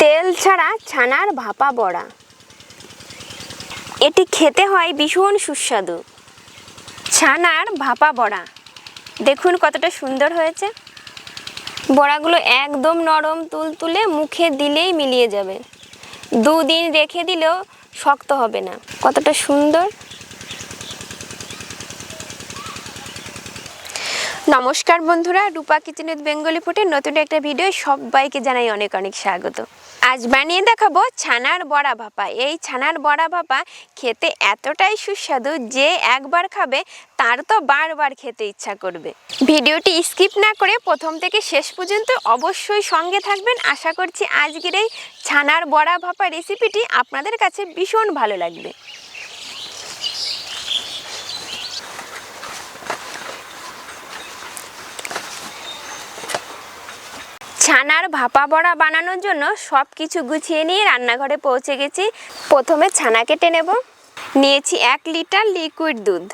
তেল ছাড়া ছানার ভাপা বড়া। এটি খেতে হয় ভীষণ সুস্বাদু। ছানার ভাপা বড়া দেখুন কতটা সুন্দর হয়েছে। বড়াগুলো একদম নরম তুলতুলে, মুখে দিলেই মিলিয়ে যাবে। দুদিন রেখে দিলেও শক্ত হবে না। কতটা সুন্দর। নমস্কার বন্ধুরা, রূপা কিচেন উইথ বেঙ্গলি ফুডের নতুন একটা ভিডিও সবাইকে জানাই অনেক অনেক স্বাগত। আজ বানিয়ে দেখাবো ছানার বড়া ভাপা। এই ছানার বড়া ভাপা খেতে এতটাই সুস্বাদু যে একবার খাবে তার তো বারবার খেতে ইচ্ছা করবে। ভিডিওটি স্কিপ না করে প্রথম থেকে শেষ পর্যন্ত অবশ্যই সঙ্গে থাকবেন। আশা করছি আজকের এই ছানার বড়া ভাপা রেসিপিটি আপনাদের কাছে ভীষণ ভালো লাগবে। ছানার ভাপা বড়া বানানোর জন্য সব কিছু গুছিয়ে নিয়ে রান্নাঘরে পৌঁছে গেছি। প্রথমে ছানা কেটে নেব। নিয়েছি 1 লিটার লিকুইড দুধ।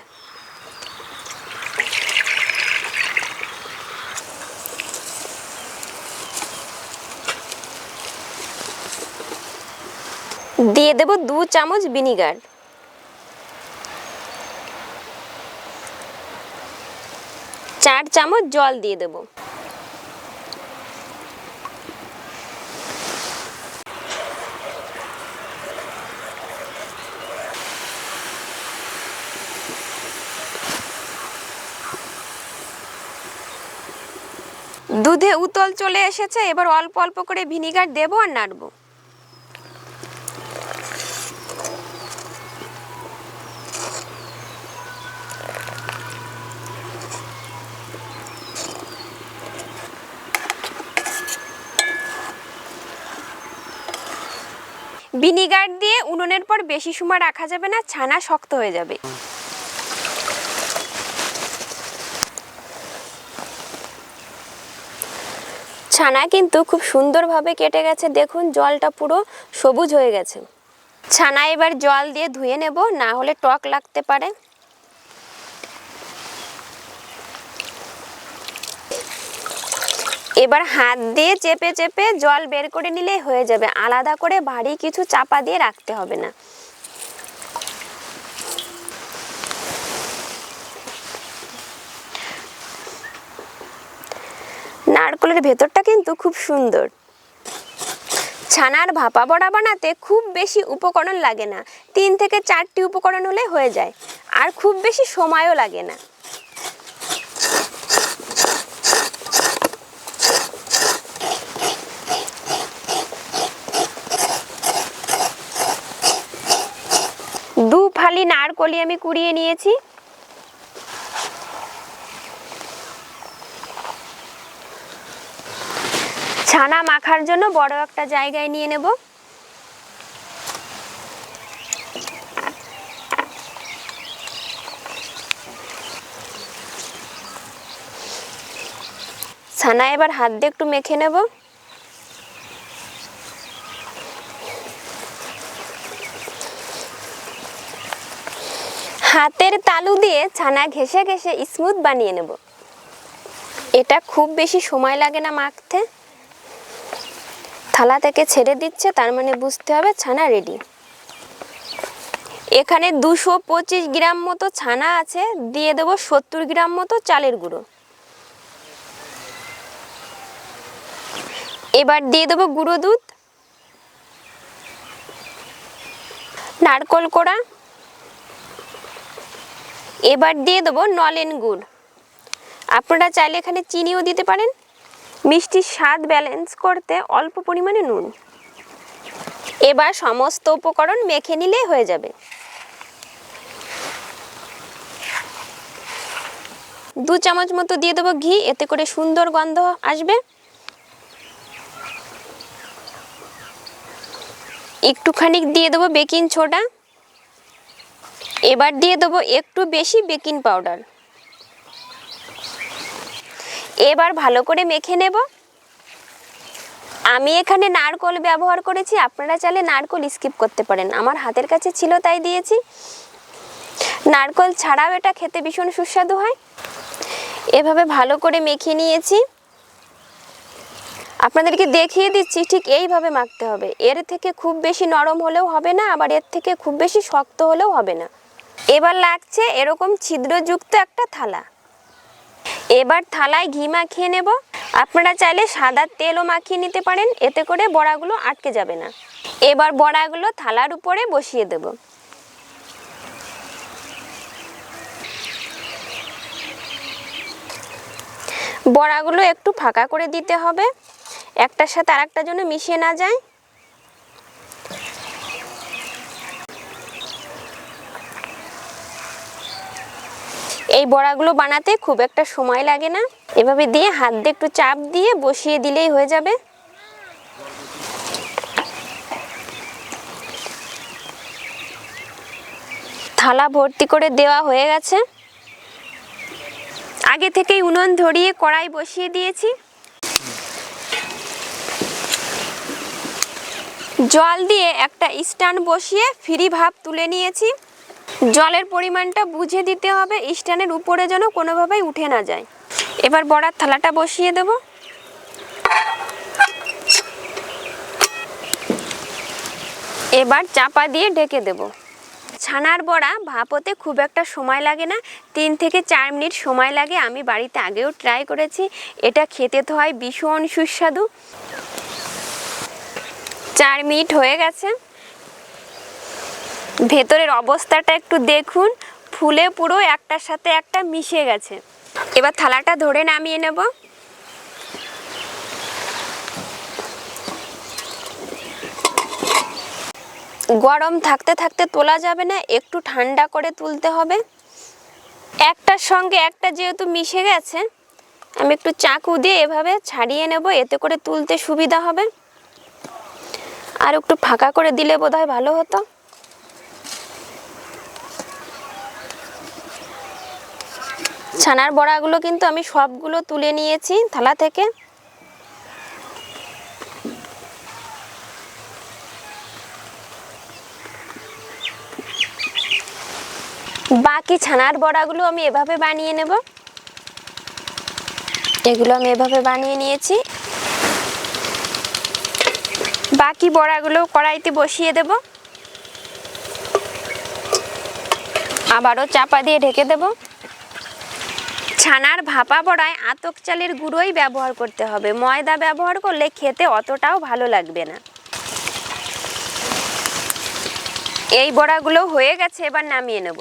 দিয়ে দেব 2 চামচ ভিনিগার। চার চামচ জল দিয়ে দেব। দুধে উতল চলে এসেছে, এবার অল্প অল্প করে ভিনিগার দেব আর নাড়ব। ভিনিগার দিয়ে উনুনের পর বেশি সময় রাখা যাবে না, ছানা শক্ত হয়ে যাবে। ছানা কিন্তু খুব সুন্দরভাবে কেটে গেছে, দেখুন জলটা পুরো সবুজ হয়ে গেছে। ছানা এবার জল দিয়ে ধুয়ে নেব, না হলে টক লাগতে পারে। এবার হাত দিয়ে চেপে চেপে জল বের করে নিলেই হয়ে যাবে। আলাদা করে ভারী কিছু চাপা দিয়ে রাখতে হবে না। নারকেলের ভেতরটা কিন্তু খুব সুন্দর। ছানার ভাপা বড়া বানাতে খুব বেশি উপকরণ লাগে না, 3 থেকে 4টি উপকরণ হলে হয়ে যায়, আর খুব বেশি সময়ও লাগে না। দু ফালি নারকলি আমি কুড়িয়ে নিয়েছি। ছানা মাখার জন্য বড় একটা জায়গায় নিয়ে নেব। ছানা এবার হাত দিয়ে একটু মেখে নেব। হাতের তালু দিয়ে ছানা ঘেঁষে ঘেঁষে স্মুথ বানিয়ে নেব। এটা খুব বেশি সময় লাগে না মাখতে। থালা থেকে ছেড়ে দিচ্ছে, তার মানে বুঝতে হবে ছানা রেডি। এখানে 225 গ্রাম মতো ছানা আছে, দিয়ে দেবো 70 গ্রাম মতো চালের গুঁড়ো। এবার দিয়ে দেবো গুঁড়ো দুধ, নারকেল কোড়া। এবার দিয়ে দেবো নলেন গুড়। আপনারা চাইলে এখানে চিনিও দিতে পারেন। মিষ্টির স্বাদ ব্যালেন্স করতে অল্প পরিমাণে নুন। এবার সমস্ত উপকরণ মেখে নিলেই হয়ে যাবে। 2 চামচ মতো দিয়ে দেবো ঘি, এতে করে সুন্দর গন্ধ আসবে। একটুখানি দিয়ে দেবো বেকিং সোডা। এবার দিয়ে দেবো একটু বেশি বেকিং পাউডার। এবার ভালো করে মেখে নেব। আমি এখানে নারকেল ব্যবহার করেছি, আপনারা চাইলে নারকেল স্কিপ করতে পারেন। আমার হাতের কাছে ছিল তাই দিয়েছি। নারকেল ছাড়াও এটা খেতে ভীষণ সুস্বাদু হয়। এভাবে ভালো করে মেখে নিয়েছি। আপনাদেরকে দেখিয়ে দিচ্ছি ঠিক এইভাবে মাখতে হবে। এর থেকে খুব বেশি নরম হলেও হবে না, আবার এর থেকে খুব বেশি শক্ত হলেও হবে না। এবার লাগছে এরকম ছিদ্রযুক্ত একটা থালা। এবার থালায় ঘি মাখিয়ে নেব। আপনারা চাইলে সাদা তেলও মাখিয়ে নিতে পারেন, এতে করে বড়াগুলো আটকে যাবে না। এবার বড়াগুলো থালার উপরে বসিয়ে দেব। বড়াগুলো একটু ফাঁকা করে দিতে হবে, একটার সাথে আরেকটার জন্য মিশিয়ে না যায়। এই বড়াগুলো বানাতে খুব একটা সময় লাগে না, এভাবে দিয়ে হাত দিয়ে একটু চাপ দিয়ে বসিয়ে দিলেই হয়ে যাবে। থালা ভর্তি করে দেওয়া হয়ে গেছে। আগে থেকেই উনুন ধরিয়ে কড়াই বসিয়ে দিয়েছি। জল দিয়ে একটা স্ট্যান্ড বসিয়ে ফ্রি ভাপ তুলে নিয়েছি। জলের পরিমাণটা বুঝে দিতে হবে, স্ট্যান্ডের উপরে যেন কোনোভাবেই উঠে না যায়। এবার বড়ার থালাটা বসিয়ে দেব। এবার চাপা দিয়ে ঢেকে দেব। ছানার বড়া ভাপ হতে খুব একটা সময় লাগে না, 3 থেকে 4 মিনিট সময় লাগে। আমি বাড়িতে আগেও ট্রাই করেছি, এটা খেতে তো হয় ভীষণ সুস্বাদু। 4 মিনিট হয়ে গেছে। ভেতরের অবস্থাটা একটু দেখুন, ফুলে পুরো একটার সাথে একটা মিশে গেছে। এবার থালাটা ধরে নামিয়ে নেব। গরম থাকতে থাকতে তোলা যাবে না, একটু ঠান্ডা করে তুলতে হবে। একটার সঙ্গে একটা যেহেতু মিশে গেছে, আমি একটু চাকু দিয়ে এভাবে ছাড়িয়ে নেব, এতে করে তুলতে সুবিধা হবে। আর একটু ফাঁকা করে দিলে বোধহয় ভালো হতো। ছানার বড়াগুলো কিন্তু আমি সবগুলো তুলে নিয়েছি থালা থেকে। বাকি ছানার বড়াগুলো আমি এভাবে বানিয়ে নেব। এগুলো আমি এভাবে বানিয়ে নিয়েছি। বাকি বড়াগুলো কড়াইতে বসিয়ে দেব। আবারও চাপা দিয়ে ঢেকে দেব। ছানার ভাপা বড়ায় আতপ চালের গুঁড়োই ব্যবহার করতে হবে, ময়দা ব্যবহার করলে খেতে অতটাও ভালো লাগবে না। এই বড়াগুলো হয়ে গেছে, এবার নামিয়ে নেব।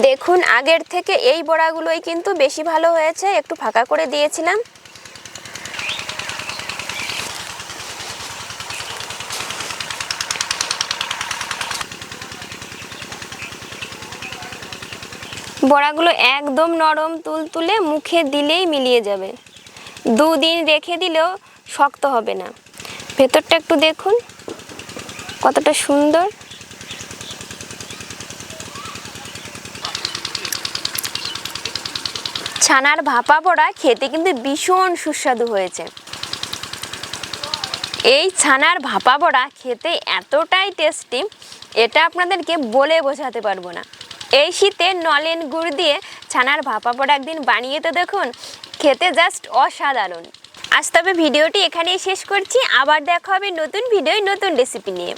দেখুন আগের থেকে এই বড়াগুলোই কিন্তু বেশি ভালো হয়েছে, একটু ফাঁকা করে দিয়েছিলাম। বড়াগুলো একদম নরম তুলতুলে, মুখে দিলেই মিলিয়ে যাবে। 2 দিন রেখে দিলেও শক্ত হবে না। ভেতরটা একটু দেখুন কতটা সুন্দর। ছানার ভাপা বড়া খেতে কিন্তু ভীষণ সুস্বাদু হয়েছে। এই ছানার ভাপা বড়া খেতে এতটাই টেস্টি, এটা আপনাদেরকে বলে বোঝাতে পারবো না। এই শীতে নলেন গুড় দিয়ে ছানার ভাপা বড়া একদিন বানিয়ে তো দেখুন, খেতে জাস্ট অসাধারণ। আজ তবে ভিডিওটি এখানেই শেষ করছি, আবার দেখা হবে নতুন ভিডিওয় নতুন রেসিপি নিয়ে।